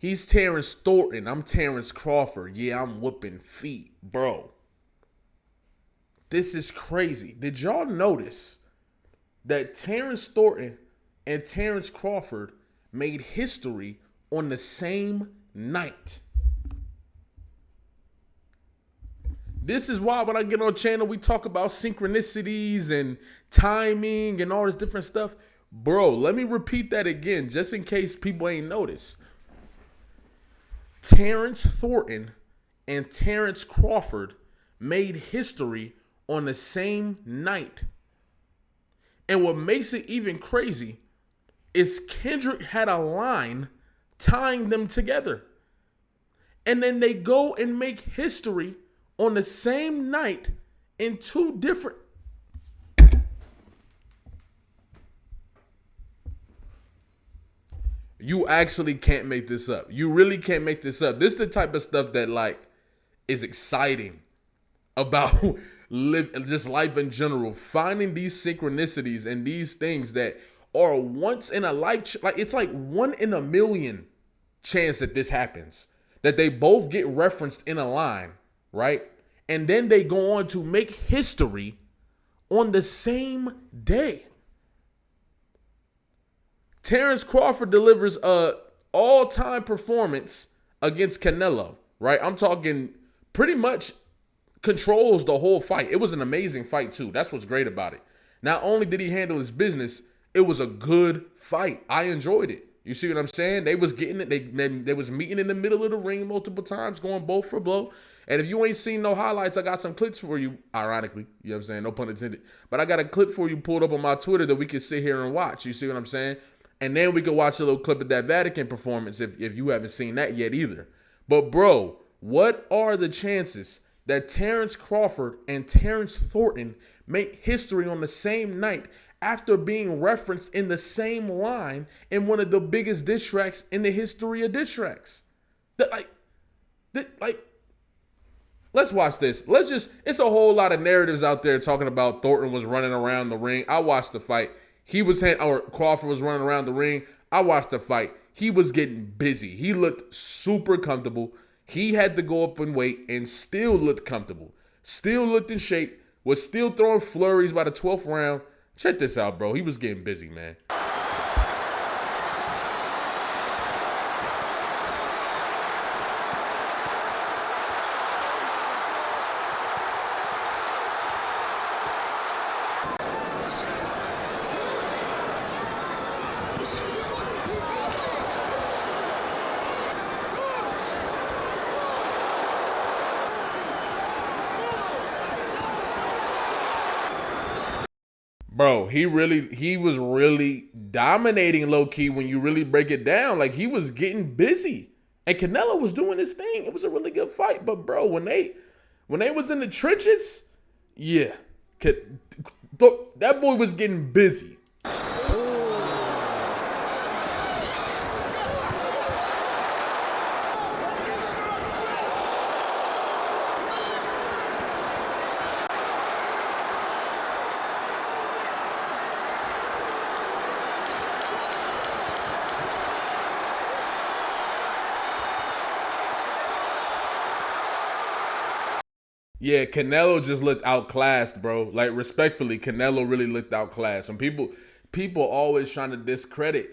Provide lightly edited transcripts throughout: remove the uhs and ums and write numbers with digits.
He's Terence Thorton. I'm Terence Crawford. Yeah, I'm whooping feet. Bro, this is crazy. Did y'all notice that Terence Thornton and Terence Crawford made history on the same night? This is why when I get on channel, we talk about synchronicities and timing and all this different stuff. Bro, let me repeat that again, just in case people ain't noticed. Terence Thornton and Terence Crawford made history on the same night. And what makes it even crazy is Kendrick had a line tying them together. And then they go and make history on the same night in two different. You actually can't make this up. You really can't make this up. This is the type of stuff that like is exciting about just life in general. Finding these synchronicities and these things that are once in a life, like it's like 1 in a million chance that this happens. That they both get referenced in a line, right? And then they go on to make history on the same day. Terence Crawford delivers a all-time performance against Canelo, right? I'm talking pretty much controls the whole fight. It was an amazing fight too. That's what's great about it. Not only did he handle his business, it was a good fight. I enjoyed it. You see what I'm saying? They was getting it. They was meeting in the middle of the ring multiple times, going blow for blow. And if you ain't seen no highlights, I got some clips for you, ironically. You know what I'm saying? No pun intended. But I got a clip for you pulled up on my Twitter that we can sit here and watch. You see what I'm saying? And then we could watch a little clip of that Vatican performance if you haven't seen that yet either. But bro, what are the chances that Terence Crawford and Terence Thornton make history on the same night after being referenced in the same line in one of the biggest diss tracks in the history of diss tracks? Let's watch this. It's a whole lot of narratives out there talking about Thornton was running around the ring. I watched the fight. Crawford was running around the ring. I watched the fight. He was getting busy. He looked super comfortable. He had to go up in weight and still looked comfortable. Still looked in shape. Was still throwing flurries by the 12th round. Check this out, bro. He was getting busy, man. Bro, he was really dominating low-key when you really break it down. Like, he was getting busy. And Canelo was doing his thing. It was a really good fight. But, bro, when they was in the trenches, yeah. That boy was getting busy. Yeah, Canelo just looked outclassed, bro. Like, respectfully, Canelo really looked outclassed. And people always trying to discredit.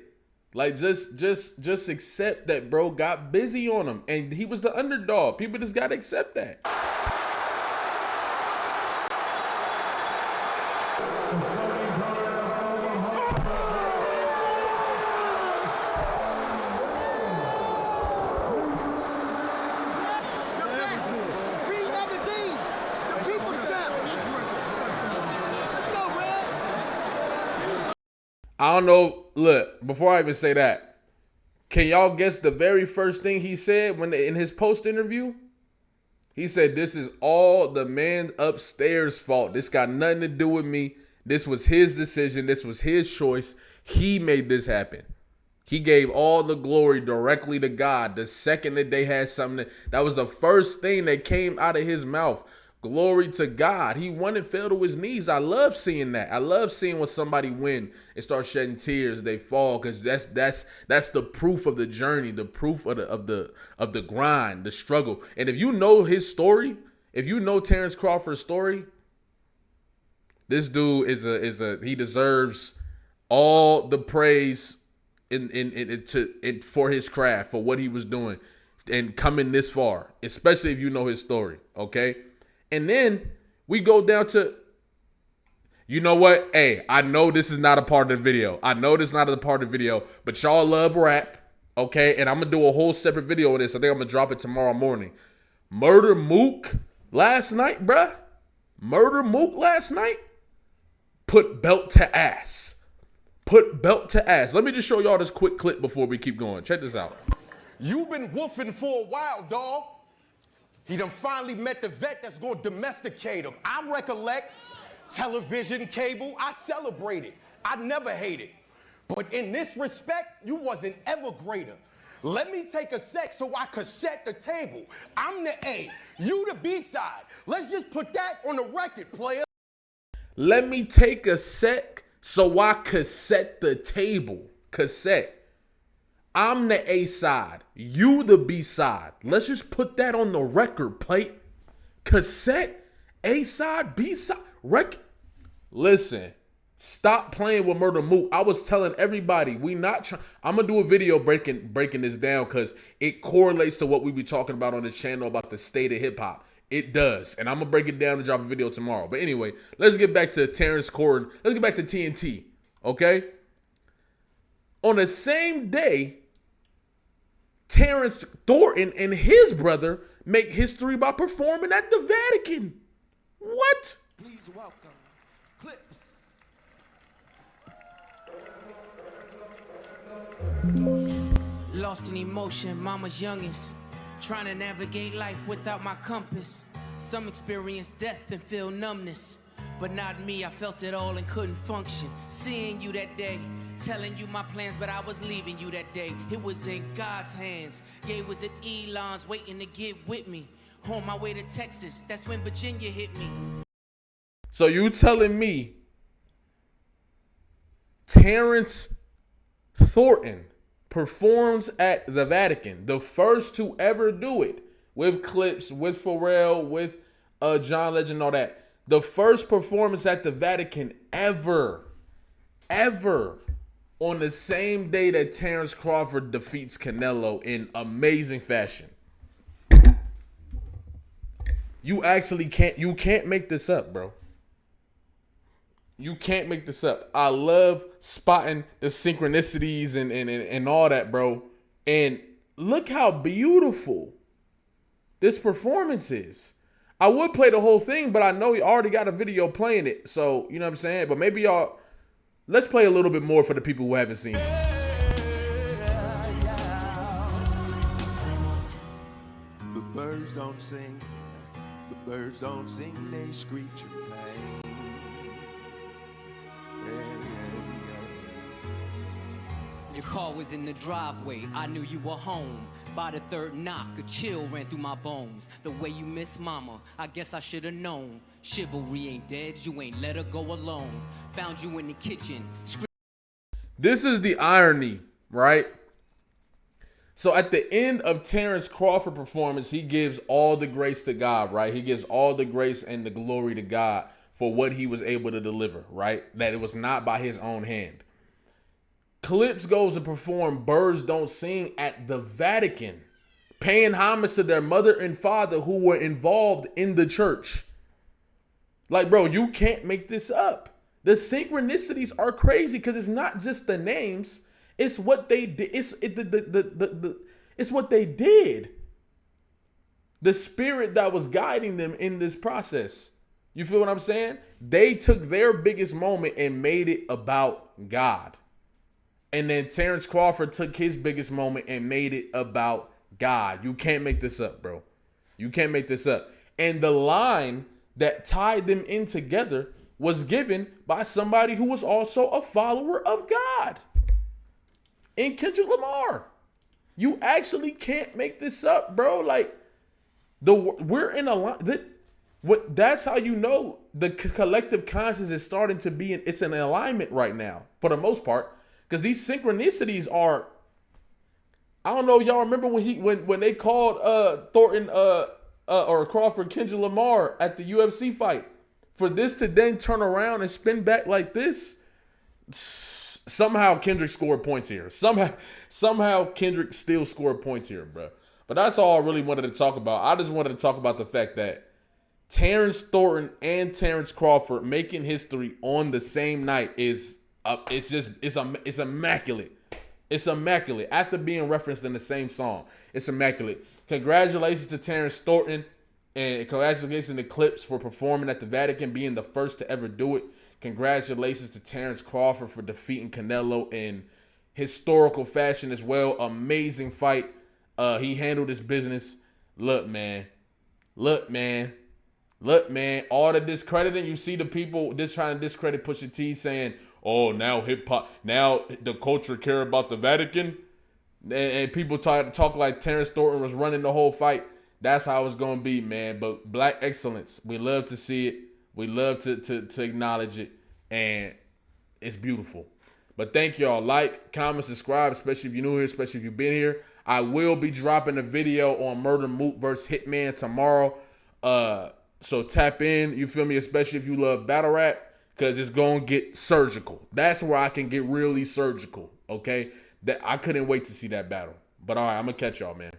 Like, just accept that bro got busy on him. And he was the underdog. People just got to accept that. I don't know. Look, before I even say that, can y'all guess the very first thing he said in his post interview? He said, "This is all the man upstairs' fault. This got nothing to do with me. This was his decision. This was his choice. He made this happen." He gave all the glory directly to God. The second that they had something, that was the first thing that came out of his mouth. Glory to God. He won and fell to his knees. I love seeing that. I love seeing when somebody win and start shedding tears, they fall, because that's the proof of the journey, the proof of the grind, the struggle. And if you know his story, if you know Terence Crawford's story, this dude he deserves all the praise for his craft, for what he was doing and coming this far, especially if you know his story, okay? And then we go down to, you know what? Hey, I know this is not a part of the video. I know this is not a part of the video, but y'all love rap, okay? And I'm going to do a whole separate video on this. I think I'm going to drop it tomorrow morning. Murder Mook last night, bruh. Murder Mook last night. Put belt to ass. Put belt to ass. Let me just show y'all this quick clip before we keep going. Check this out. You've been woofing for a while, dawg. He done finally met the vet that's gonna domesticate him. I recollect television, cable, I celebrated. I never hated. But in this respect, you wasn't ever greater. Let me take a sec so I could set the table. I'm the A, you the B side. Let's just put that on the record, player. Let me take a sec so I could set the table. Cassette. I'm the A side. You the B side. Let's just put that on the record plate. Cassette, A side, B side, record. Listen, stop playing with Murder Mook. I was telling everybody, we not trying. I'm gonna do a video breaking this down because it correlates to what we be talking about on this channel about the state of hip hop. It does, and I'm gonna break it down and drop a video tomorrow. But anyway, let's get back to Terence Crawford. Let's get back to TNT. Okay. On the same day, Terence Thorton and his brother make history by performing at the Vatican. What? Please welcome Clips. Lost in emotion, mama's youngest. Trying to navigate life without my compass. Some experience death and feel numbness. But not me, I felt it all and couldn't function. Seeing you that day, telling you my plans, but I was leaving you that day. It was in God's hands. Yeah, it was at Elon's waiting to get with me. On my way to Texas, that's when Virginia hit me. So you telling me Terence Thorton performs at the Vatican, the first to ever do it, with Clips, with Pharrell, with John Legend, all that. The first performance at the Vatican ever, on the same day that Terence Crawford defeats Canelo in amazing fashion. You can't make this up, bro. You can't make this up. I love spotting the synchronicities and all that, bro. And look how beautiful this performance is. I would play the whole thing, but I know you already got a video playing it. So, you know what I'm saying? But maybe y'all, let's play a little bit more for the people who haven't seen it. The birds don't sing. The birds don't sing. They screech and play. Your car was in the driveway, I knew you were home. By the third knock, a chill ran through my bones. The way you miss mama, I guess I should've known. Chivalry ain't dead, you ain't let her go alone. Found you in the kitchen. This is the irony, right? So at the end of Terence Crawford performance, he gives all the grace to God, right? He gives all the grace and the glory to God for what he was able to deliver, right? That it was not by his own hand. Clips goes to perform Birds Don't Sing at the Vatican, paying homage to their mother and father who were involved in the church. Like, bro, you can't make this up. The synchronicities are crazy because it's not just the names. It's what they did. It's what they did. The spirit that was guiding them in this process. You feel what I'm saying? They took their biggest moment and made it about God. And then Terence Crawford took his biggest moment and made it about God. You can't make this up, bro. You can't make this up. And the line that tied them in together was given by somebody who was also a follower of God. In Kendrick Lamar. You actually can't make this up, bro. Like, we're in a line. That's how you know the collective conscience is starting to be it's in alignment right now for the most part, because these synchronicities are. I don't know if y'all remember when they called Thorton or Crawford Kendrick Lamar at the UFC fight. For this to then turn around and spin back like this, somehow Kendrick scored points here. Somehow Kendrick still scored points here, bro. But that's all I really wanted to talk about. I just wanted to talk about the fact that Terence Thorton and Terence Crawford making history on the same night is it's immaculate. It's immaculate. After being referenced in the same song, it's immaculate. Congratulations to Terence Thornton and congratulations to Clips for performing at the Vatican, being the first to ever do it. Congratulations to Terence Crawford for defeating Canelo in historical fashion as well. Amazing fight. He handled his business. Look, man. All the discrediting. You see the people just trying to discredit Pusha T saying, oh, now hip hop, now the culture care about the Vatican. And people talk like Terence Thornton was running the whole fight. That's how it's going to be, man. But black excellence, we love to see it. We love to acknowledge it. And it's beautiful. But thank y'all. Like, comment, subscribe, especially if you're new here, especially if you've been here. I will be dropping a video on Murder Moot vs. Hitman tomorrow. So tap in, you feel me? Especially if you love battle rap, because it's going to get surgical. That's where I can get really surgical, okay? That I couldn't wait to see that battle. But all right, I'm going to catch y'all, man.